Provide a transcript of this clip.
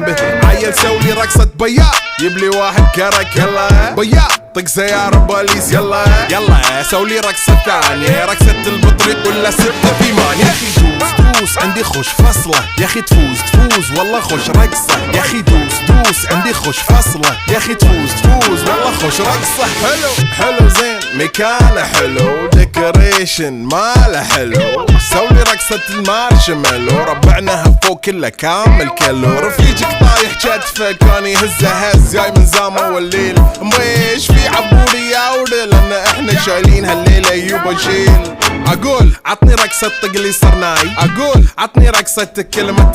جيبه. عيل سولي رقصة بياع، يبلي واحد كرك يلا بياع، طق سيارة بوليس يلا يلا. سولي رقصة ثانية، رقصة البطريق ولا 6 في مان. يا اخي دوس عندي خوش فصلة، يا اخي تفوز والله خوش رقصة. يا اخي دوس عندي خوش فصلة، يا اخي تفوز والله خوش رقصة. حلو زين مكانه حلو، ديكوريشن ماله حلو. سولي رقصة المارشميلو، ربعناها فوق كله كامل كيلو. رفيجك طايح كتفه كان يهزه هز، جاي من زامه والليل مويش في عبوري يا ودل، لان احنا شايلين هالليلة يوبا شيل. اقول عطني رقصة طق لي صرناي، اقول عطني رقصة كلمة